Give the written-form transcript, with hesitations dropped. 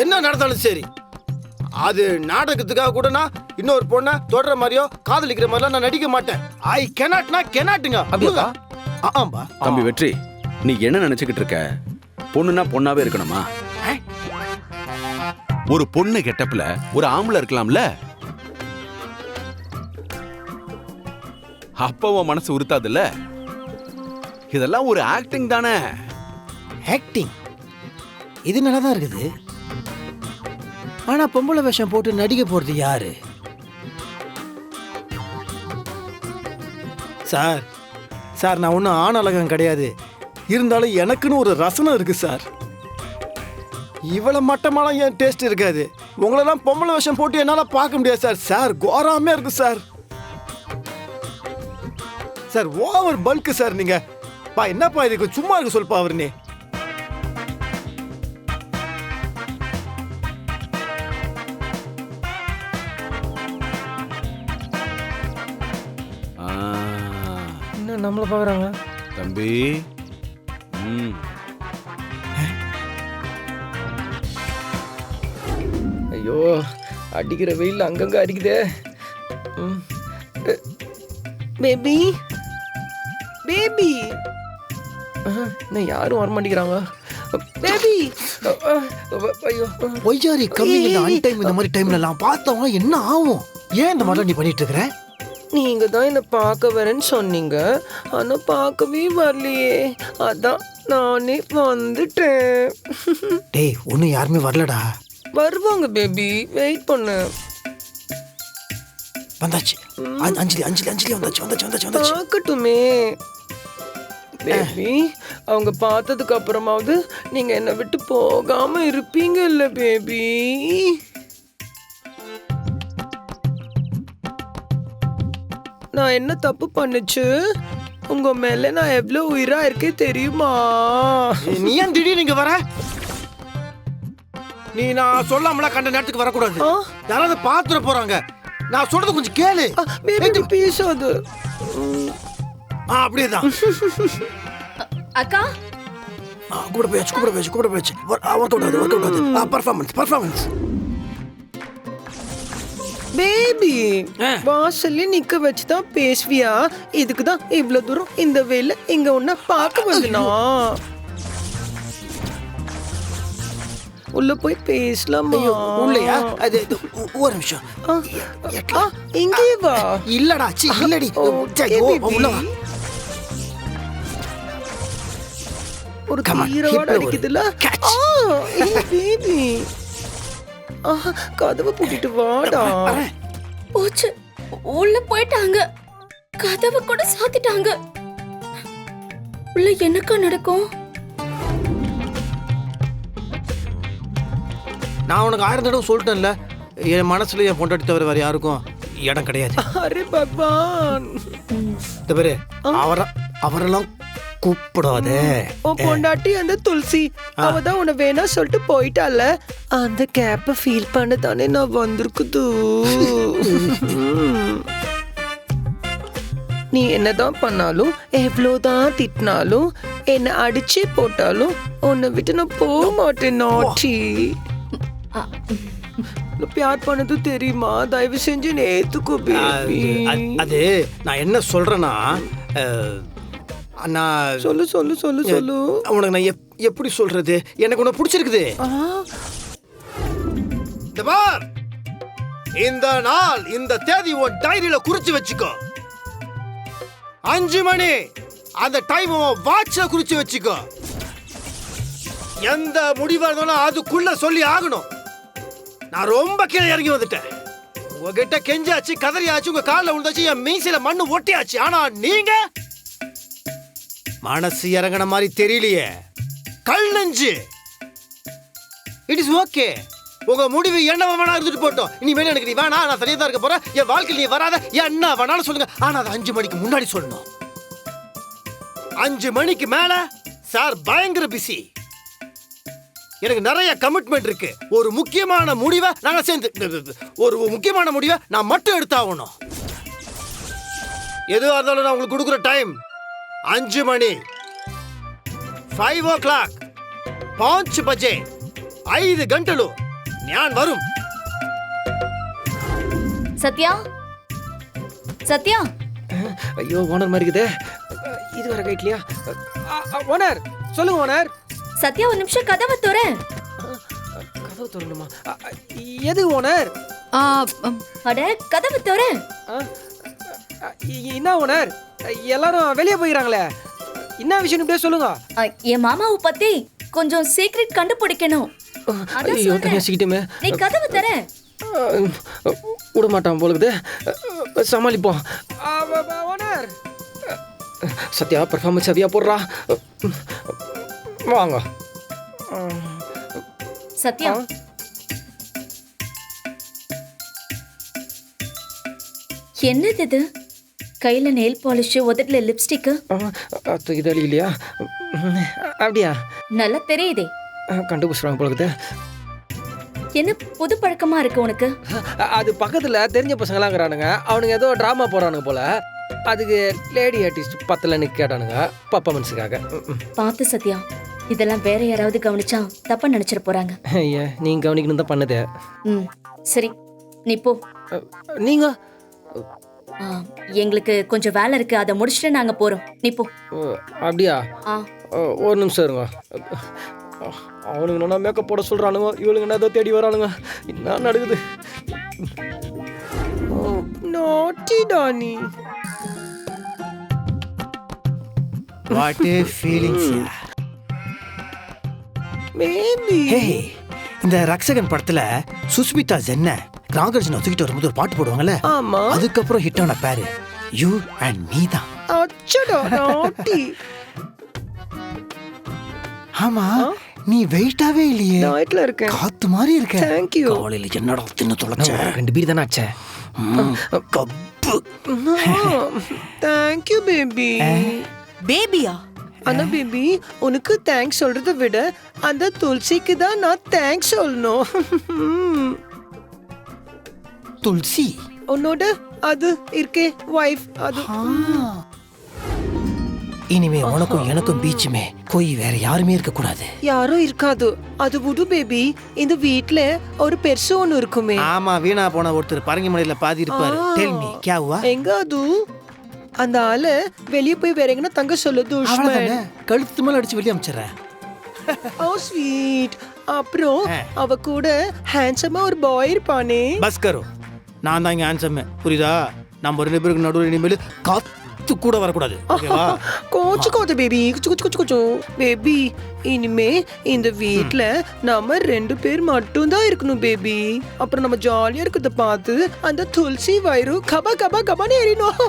என்ன நடந்தாலும் சரி, அது நாடகத்துக்காக கூட நான் இன்னொரு பொண்ணை தொடர மாதிரியோ காதலிக்கிற மாதிரிலாம் நான் நடிக்க மாட்டேன். ஐ கெனாட்னா கெனாட்டுங்க. அப்படியா? ஆம்பா. தம்பி வெற்றி, நீ என்ன நினைச்சுக்கிட்டு இருக்க? பொண்ணுனா பொண்ணாவே இருக்கணுமா? ஒரு பொண்ணு கெட்டப்ல ஒரு ஆம்பளை இருக்கலாம்ல. அப்ப உன் மனசு உறுத்தாதுல்ல? இதெல்லாம் ஒரு ஆக்டிங் தானே. ஆக்டிங் இது நல்லா தான் இருக்குது. ஆனா பொம்பளை வேஷம் போட்டு நடிக்க போறது யாரு? சார் சார், நான் ஒன்றும் ஆண் அழகம் கிடையாது. இருந்தாலும் எனக்குன்னு ஒரு ரசனை இருக்கு சார். இவ்வளவு மட்டமாலாம் என் டேஸ்ட் இருக்காது. உங்களெல்லாம் பொம்பளை வேஷம் போட்டு என்னால் பார்க்க முடியாது சார். சார் கோராமே இருக்கு sir. Sir over bulk sir. நீங்க பா என்னப்பா இதுக்கு சும்மா இருக்கு சொல்பா அவருனே. என்ன நம்மள பாக்குறாங்க தம்பி? ஐயோ, அடிக்கிற வெயில் அங்கங்க அடிக்குதே. பேபி பேபி, இன்னும் யாரும் வர மாட்டேங்கிறாங்க. பேபி, ஐயோ. ஒய்யாரி கம்மி டைம் இந்த மாதிரி டைம்ல எல்லாம் பார்த்தவங்க என்ன ஆகும்? ஏன் இந்த மாதிரி நீ பண்ணிட்டு இருக்கிற? நீங்க தான் என்ன பார்க்க வரேன்னு சொன்னீங்க, ஆனா பார்க்கவே வரலையே. அதான் நானே வந்துட்டேன். டேய், ஒன்னும் யாருமே வரலடா. வருவாங்க பேபி, வெயிட் பண்ணு. வந்தாச்சு. அஞ்சலி அஞ்சலி அஞ்சலி வந்தாச்சு வந்தாச்சு வந்தாச்சு வந்தாச்சு. பார்க்கட்டுமே பேபி. அவங்க பார்த்ததுக்கு அப்புறமாவது நீங்க என்னை விட்டு போகாம இருப்பீங்க இல்ல பேபி? நான் என்ன தப்பு பண்ணுச்சு? உங்க மேல நான் எவ்வளவு உயிரா இருக்கேன் தெரியுமா? நீ ஏன் திடீர்னு இங்க வர? நீ நான் சொல்லாமல கண்ட நேரத்துக்கு வரக்கூடாது. யாராவது பாத்துற போறாங்க. நான் சொல்றது கொஞ்சம் கேளு. பேபி பேசாது. அப்படியேதான். அக்கா, கூட போயாச்சு கூட போயாச்சு கூட போயாச்சு. ஒர்க் அவுட் ஆகுது ஒர்க் அவுட் ஆகுது. பர்ஃபார்மன்ஸ். பேபி, வாசல்ல நிக்க வச்சுதான் பேசுவியா? இதுக்கு தான் இவ்வளவு தூரம் இந்த வேலை இங்க உன்ன பார்க்க வந்தனா. உள்ள போய் பேசலாமா? உள்ளயா? அது ஒரு நிமிஷம். இங்கே வா. இல்லடா, சி இல்லடி. உள்ள வா. ஒரு கீரோட அடிக்குதுல. பேபி, கதவை பூட்டிட்டு வாடா. போச்சு, உள்ள போயிட்டாங்க. கதவை கூட சாத்திட்டாங்க. உள்ள என்னக்கா நடக்கும்? நான் உனக்கு 1000 தடவை சொல்லிட்டேன்ல, என் மனசுல என் பொண்டாட்டி தவிர வேற யாருக்கும் இடம் கிடையாது. அரே பகவான், தவிர அவரெல்லாம் கூப்பிடாதே. பொண்டாட்டி அந்த துளசி அவதான் உன்னை வேணா சொல்லிட்டு போயிட்டால. அந்த கேப்ப ஃபீல் பண்ண தானே நான் வந்திருக்குது. நீ என்னதான் பண்ணாலும், எவ்வளவுதான் திட்டினாலும், என்ன அடிச்சு போட்டாலும் உன்னை விட்டு நான் போக மாட்டேன். நாட்டி பியார் பண்ணது தெரியுமா? தயவு செஞ்சு நேத்துக்கோ பேபி. அது நான் என்ன சொல்றேன்னா, நான் சொல்லு சொல்லு சொல்லு சொல்லு. உனக்கு நான் எப்படி சொல்றது? எனக்கு உன்னை பிடிச்சிருக்குது. இந்த நாள் இந்த தேதி உன் டைரியில குறிச்சு வச்சுக்கோ. 5 மணி அந்த டைம் வாட்ச்ல குறிச்சு வச்சுக்கோ. எந்த முடிவா இருந்தாலும் அதுக்குள்ள சொல்லி ஆகணும். நான் ரொம்ப கீழே இறங்கி வந்துட்டேன். உங்ககிட்ட கெஞ்சாச்சு, கதறியாச்சு, உங்க காலில் விழுந்தாச்சு, என் மீசையில மண்ணு ஒட்டியாச்சு. ஆனா நீங்க மனசு இறங்கின மாதிரி தெரியலையே. கல் நெஞ்சு. It is okay. உங்க முடிவு என்ன வேணா இருந்துட்டு போட்டோம். இனிமேல் எனக்கு நீ வேணா, நான் தனியா தான் இருக்க போறேன். என் வாழ்க்கையில் நீ வராத, என்ன வேணாலும் சொல்லுங்க. ஆனா அது 5 மணிக்கு முன்னாடி சொல்லணும். 5 மணிக்கு மேல சார் பயங்கர பிஸி. எனக்கு நிறைய கமிட்மெண்ட் இருக்கு. ஒரு முக்கியமான முடிவை நாங்க சேர்ந்து ஒரு முக்கியமான முடிவை நான் மட்டும் எடுத்தாகணும். எதுவாக இருந்தாலும் நான் உங்களுக்கு கொடுக்குற டைம் 5 மணி 5 o'clock 5 बजे 5 ಗಂಟಲು ஞான் வரும். சத்யா சத்யா ஐயோ ஓனர் மாதிரி இருக்குதே. இது வர கைட்லையா? ஓனர் சொல்லுங்க ஓனர். சத்யா ஒரு நிமிஷம் கதவை தோற. கதவு திறந்துமா? எது ஓனர்? அட கதவை தோற. என்ன ஓனர், எல்லாரும் வெளியே போயிடறாங்களே, என்ன விஷயம் இப்படியே சொல்லுங்க. என் மாமாவை பத்தி கொஞ்சம் சீக்ரெட் கண்டுபிடிக்கணும். அதான் ஐயோ சொல்றேன். தனியாசிக்கிட்டுமே. நீ கதவை தர. விட மாட்டான் போலுக்குது, சமாளிப்போம். ஓனர் சத்யா பர்ஃபார்மன்ஸ் ஹெவியா போடுறா. வாங்க. சத்யா என்னது இது? கையில நெயில் பாலிஷ், உதட்டுல லிப்ஸ்டிக். இது இல்லையா? அப்படியா? நல்லா தெரியுதே. கண்டுபிடிச்சிருவாங்க போலுக்குது. என்ன புது பழக்கமா இருக்கு உனக்கு? அது பக்கத்துல தெரிஞ்ச பசங்களாங்கிறானுங்க, அவனுங்க ஏதோ டிராமா போறானுங்க போல. அதுக்கு லேடி ஆர்டிஸ்ட் பத்தலன்னு கேட்டானுங்க பர்ஃபார்மன்ஸுக்காக. பார்த்து சத்யா, இதெல்லாம் வேற யாராவது கவனிச்சா தப்பா நினைச்சிட போறாங்க. ஐயா நீங்க கவனிக்கணும் தான் பண்ணதே. சரி நீ போ. நீங்க எங்களுக்கு கொஞ்சம் வேலை இருக்கு, அதை முடிச்சுட்டு நாங்க போறோம். நீ போ. அப்படியா? ஒரு நிமிஷம் இருங்க. அவனுங்க என்ன மேக்கப் போட சொல்றானுங்க, இவளுங்க என்ன ஏதோ தேடி வரானுங்க. என்ன நடக்குது? Naughty Danny. What a feelings. Maybe hey, இந்த ரக்ஷகன் படத்துல சுஸ்மிதா சென்ன நாகார்ஜுன தூக்கிட்டு வரும்போது ஒரு பாட்டு போடுவாங்கல்ல, ஆமா. அதுக்கப்புறம் ஹிட் ஆன பேரு யூ அண்ட் மீ தான். அச்சடா நாட்டி. ஆமா, நீ வெயிட்டாவே இல்லையே, டயட்ல இருக்கேன். காத்து மாதிரி இருக்க. Thank you. காலையில என்னடா தின்னு தொலைச்ச? 2 பீர் தானே ஆச்சே. கப்பு. Thank you baby. பேபியா? அண்ணா பேபி, உனக்கு தேங்க்ஸ் சொல்றதை விட அந்த துளசிக்கு தான் நான் தேங்க்ஸ் சொல்லணும். துளசி உன்னோட அது இருக்கே வைஃப், அது. இனிமே உனக்கும் எனக்கும் பீச்சுமே போய் வேற யாருமே இருக்க கூடாது. யாரும் இருக்காது. அது விடு பேபி, இந்த வீட்ல ஒரு பெருசு ஒண்ணு இருக்குமே. ஆமா, வீணா போன ஒருத்தர் பரங்கி மலையில பாதி இருப்பாரு. டெல் மீ क्या हुआ? எங்க அது? அந்த ஆளு வெளியே போய் வேற எங்கன்னா தங்க சொல்லு துஷ்மன். அவ்வளவுதானே, கழுத்து மேல அடிச்சு வெளியே அமிச்சிடுறேன். ஓ ஸ்வீட். அப்புறம் அவ கூட ஹேண்ட்ஸமா ஒரு பாய் இருப்பானே. பஸ் கரோ, நான் தான் இங்க ஹேண்ட்ஸம், புரியுதா? நம்ம 2 பேருக்கு நடுவில் இனிமேல் காத்து கூட வரக்கூடாது, ஓகேவா? கோச்சு பேபி, குச்சு பேபி. இனிமே இந்த வீட்ல நம்ம 2 பேர் மட்டும் தான் இருக்கணும் பேபி. அப்புறம் நம்ம ஜாலியா இருக்கிறத பார்த்து அந்த துளசி வயிறு கபா கபா கபான்னு ஏறினோம்.